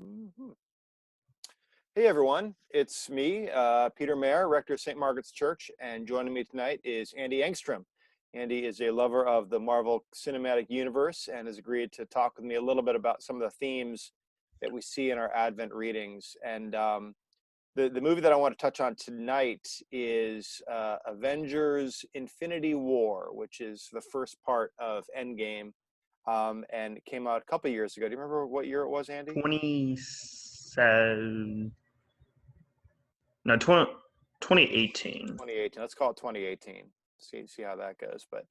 Mhm. Hey everyone, it's me, Peter Mayer, Rector of St. Margaret's Church, and joining me tonight is Andy Engstrom. Andy is a lover of the Marvel Cinematic Universe and has agreed to talk with me a little bit about some of the themes that we see in our Advent readings. And the movie that I want to touch on tonight is Avengers: Infinity War, which is the first part of Endgame, and it came out a couple years ago. Do you remember what year it was, Andy? 27, no, 2018. 2018. Let's call it 2018. See how that goes. But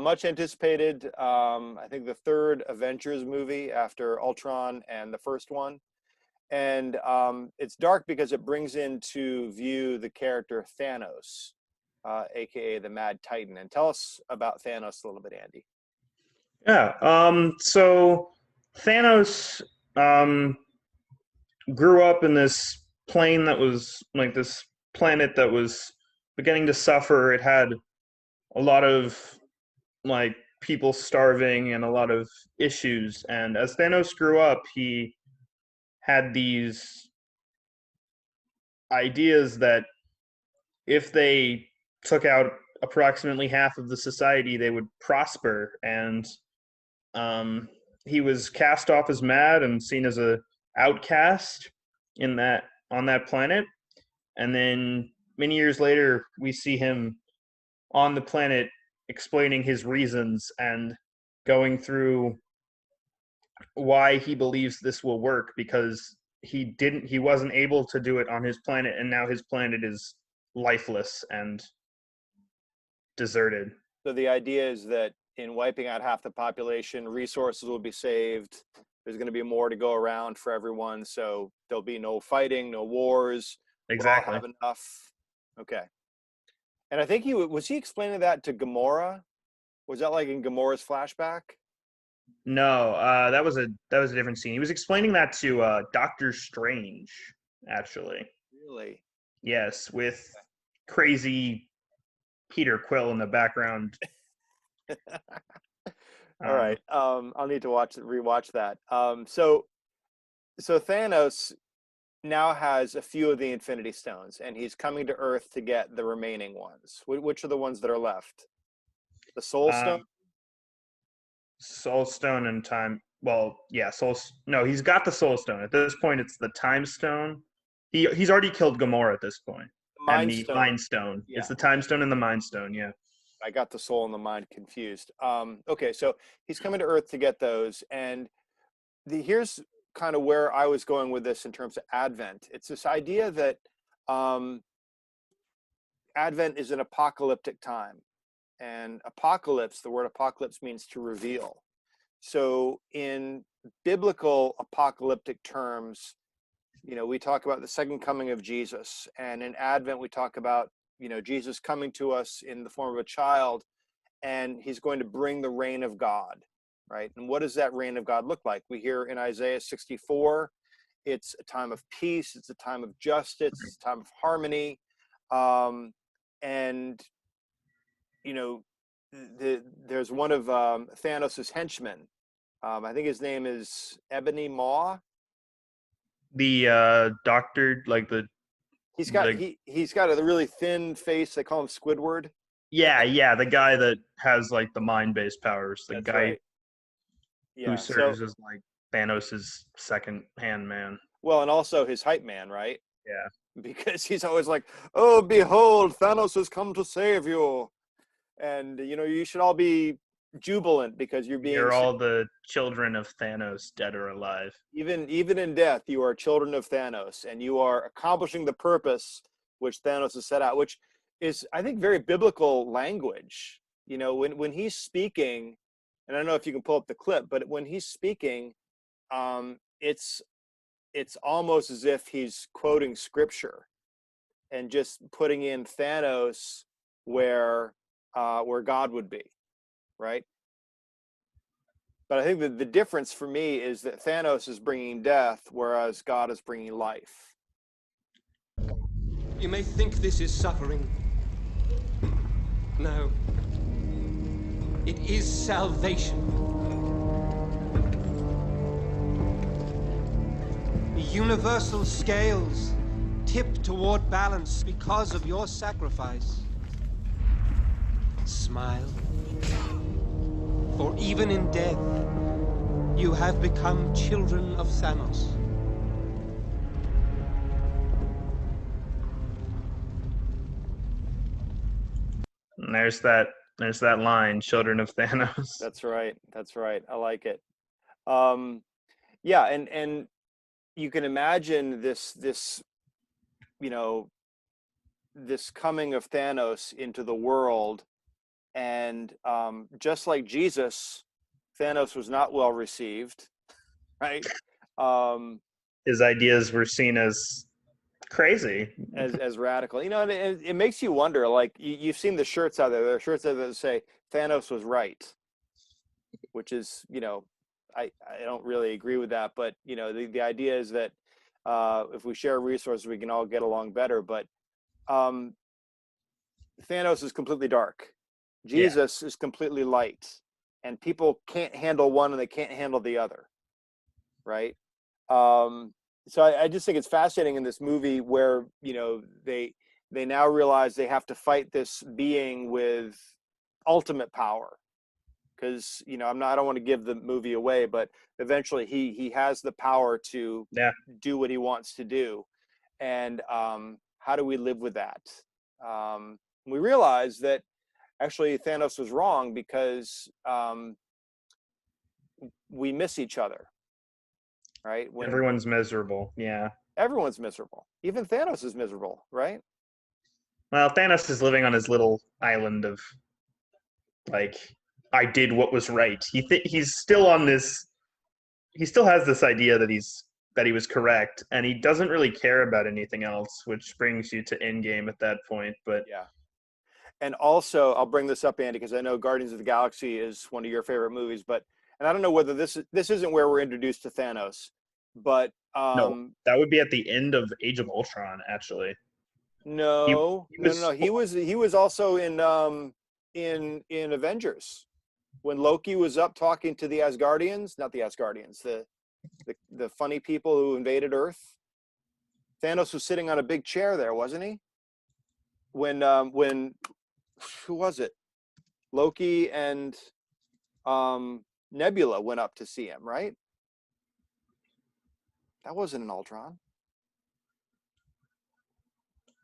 much anticipated. I think the third Avengers movie after Ultron and the first one. And it's dark because it brings into view the character Thanos, aka the Mad Titan. And tell us about Thanos a little bit, Andy. Yeah, so Thanos grew up in this plane that was like this planet that was beginning to suffer. It had a lot of like people starving and a lot of issues. And as Thanos grew up, he had these ideas that if they took out approximately half of the society, they would prosper. And he was cast off as mad and seen as a outcast on that planet. And then many years later, we see him on the planet explaining his reasons and going through why he believes this will work, because he wasn't able to do it on his planet, and now his planet is lifeless and deserted. So the idea is that in wiping out half the population, resources will be saved. There's going to be more to go around for everyone, so there'll be no fighting, no wars. Exactly. We'll all have enough. Okay. And I think was he explaining that to Gamora? Was that like in Gamora's flashback? No, that was a different scene. He was explaining that to Doctor Strange, actually. Really? Yes, with crazy Peter Quill in the background. All right. I'll need to rewatch that. So Thanos now has a few of the Infinity Stones, and he's coming to Earth to get the remaining ones. Which are the ones that are left? The Soul Stone? Soul Stone and Time. Well, yeah, No, he's got the Soul Stone. At this point, it's the Time Stone. He's already killed Gamora at this point. Mind and the Stone. Mind Stone. Yeah. It's the Time Stone and the Mind Stone. Yeah. I got the soul and the mind confused. Okay, so he's coming to Earth to get those, and here's kind of where I was going with this in terms of Advent. It's this idea that Advent is an apocalyptic time, and apocalypse, the word apocalypse means to reveal. So in biblical apocalyptic terms, we talk about the second coming of Jesus, and in Advent we talk about Jesus coming to us in the form of a child, and he's going to bring the reign of God, right? And what does that reign of God look like? We hear in Isaiah 64, it's a time of peace, it's a time of justice, it's a time of harmony, and there's one of Thanos's henchmen. I think his name is Ebony Maw. The doctor, like the he's got a really thin face. They call him Squidward. Yeah, the guy that has like the mind-based powers. The That's guy right. who serves as like Thanos' second-hand man. Well, and also his hype man, right? Yeah. Because he's always like, "Oh, behold, Thanos has come to save you," and you should all be jubilant because you're all the children of Thanos, dead or alive. Even in death, you are children of Thanos, and you are accomplishing the purpose which Thanos has set out, which is, I think, very biblical language. When he's speaking, and I don't know if you can pull up the clip, but when he's speaking, it's almost as if he's quoting scripture and just putting in Thanos where God would be, right? But I think that the difference for me is that Thanos is bringing death, whereas God is bringing life. You may think this is suffering. No. It is salvation. The universal scales tip toward balance because of your sacrifice. Smile. For even in death, you have become children of Thanos. And there's that line, children of Thanos. That's right. That's right. I like it. Yeah, and you can imagine this you know this coming of Thanos into the world, and just like Jesus, Thanos was not well received, right? Um, His ideas were seen as crazy. as radical, and it makes you wonder. Like you've seen the shirts out there. There are shirts out there that say Thanos was right, which is I don't really agree with that, but the idea is that if we share resources, we can all get along better. But um, Thanos is completely dark. Yeah. Jesus is completely light, and people can't handle one and they can't handle the other, right? So I just think it's fascinating in this movie where they now realize they have to fight this being with ultimate power, because I don't want to give the movie away, but eventually he has the power to Yeah. do what he wants to do, and how do we live with that? We realize that actually Thanos was wrong, because we miss each other, right? When Everyone's miserable. Yeah. everyone's miserable, even Thanos is miserable, right? Well, Thanos is living on his little island of like, I did what was right. He's still on this. He still has this idea that he was correct, and he doesn't really care about anything else, which brings you to Endgame at that point. But Yeah. And also, I'll bring this up, Andy, because I know Guardians of the Galaxy is one of your favorite movies, and I don't know whether this isn't where we're introduced to Thanos, but no, that would be at the end of Age of Ultron, actually. no, He no, no, was no. He was also in Avengers, when Loki was up talking to the Asgardians, not the Asgardians, the funny people who invaded Earth. Thanos was sitting on a big chair there, wasn't he? When who was it? Loki and Nebula went up to see him, right? That wasn't an Ultron.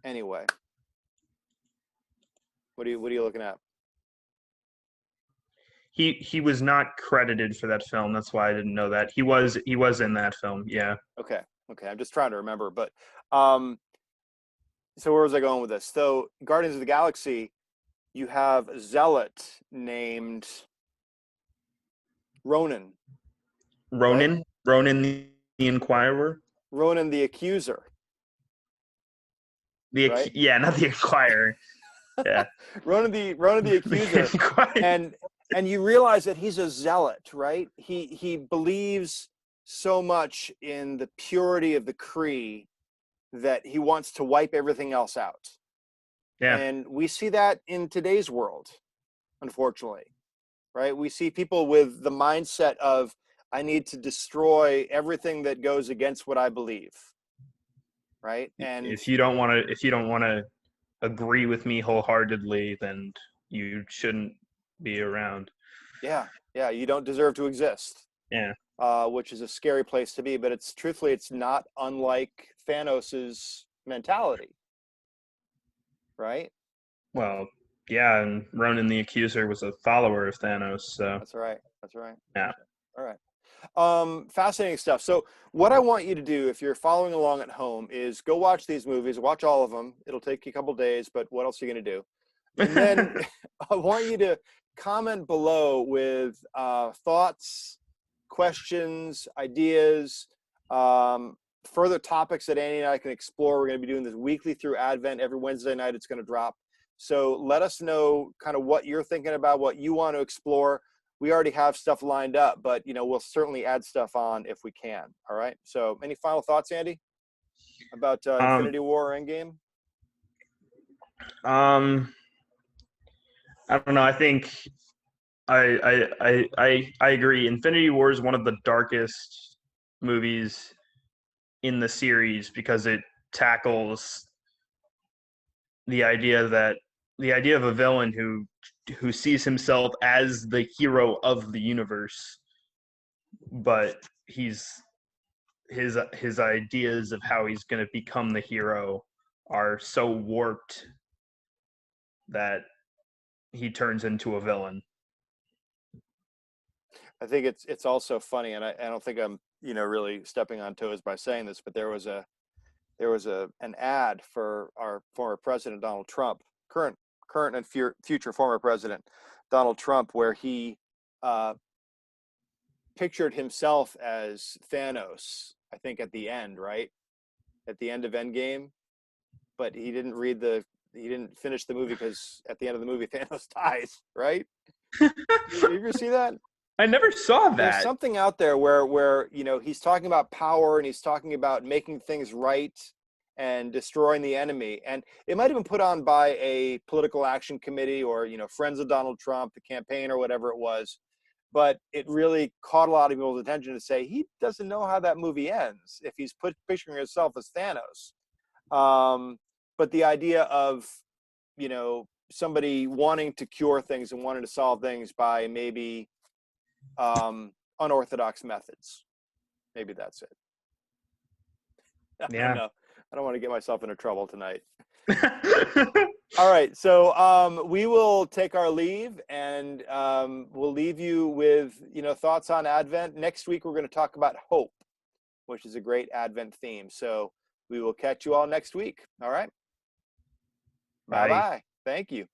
Anyway, what are you looking at? he was not credited for that film. That's why I didn't know that. He was in that film. Yeah. Okay. I'm just trying to remember, but so where was I going with this? So Guardians of the Galaxy, you have a zealot named Ronan. Ronan, right? Ronan the Inquirer. Ronan the Accuser, right? Yeah, not the Inquirer. Yeah. Ronan the Accuser. and you realize that he's a zealot, right? He believes so much in the purity of the Kree that he wants to wipe everything else out. Yeah. And we see that in today's world, unfortunately, right? We see people with the mindset of, I need to destroy everything that goes against what I believe, right? And if you don't want to agree with me wholeheartedly, then you shouldn't be around. yeah, you don't deserve to exist. Yeah. Which is a scary place to be, but it's not unlike Thanos's mentality, right? Well, yeah, and Ronan the Accuser was a follower of Thanos, so That's right. yeah. All right. Fascinating stuff. So what I want you to do, if you're following along at home, is go watch these movies, watch all of them. It'll take you a couple days, but what else are you going to do? And then I want you to comment below with thoughts, questions, ideas, further topics that Andy and I can explore. We're going to be doing this weekly through Advent. Every Wednesday night it's going to drop. So let us know kind of what you're thinking about, what you want to explore. We already have stuff lined up, but we'll certainly add stuff on if we can. All right. So any final thoughts, Andy, about Infinity War or Endgame? I don't know. I think I agree. Infinity War is one of the darkest movies in the series because it tackles the idea of a villain who sees himself as the hero of the universe, but his ideas of how he's going to become the hero are so warped that he turns into a villain. I think it's also funny, and I don't think I'm really stepping on toes by saying this, but there was an ad for our former president Donald Trump, current and future former president Donald Trump, where he pictured himself as Thanos. I think at the end, right at the end of Endgame, but he didn't finish the movie because at the end of the movie Thanos dies. Right? Did you ever see that? I never saw There's that. something out there where he's talking about power and he's talking about making things right and destroying the enemy, and it might have been put on by a political action committee or friends of Donald Trump, the campaign or whatever it was, but it really caught a lot of people's attention to say he doesn't know how that movie ends if he's picturing himself as Thanos. But the idea of somebody wanting to cure things and wanting to solve things by maybe unorthodox methods. Maybe that's it. I don't know. I don't want to get myself into trouble tonight. All right. So we will take our leave, and we'll leave you with, thoughts on Advent. Next week, we're going to talk about hope, which is a great Advent theme. So we will catch you all next week. All right. Bye-bye. Thank you.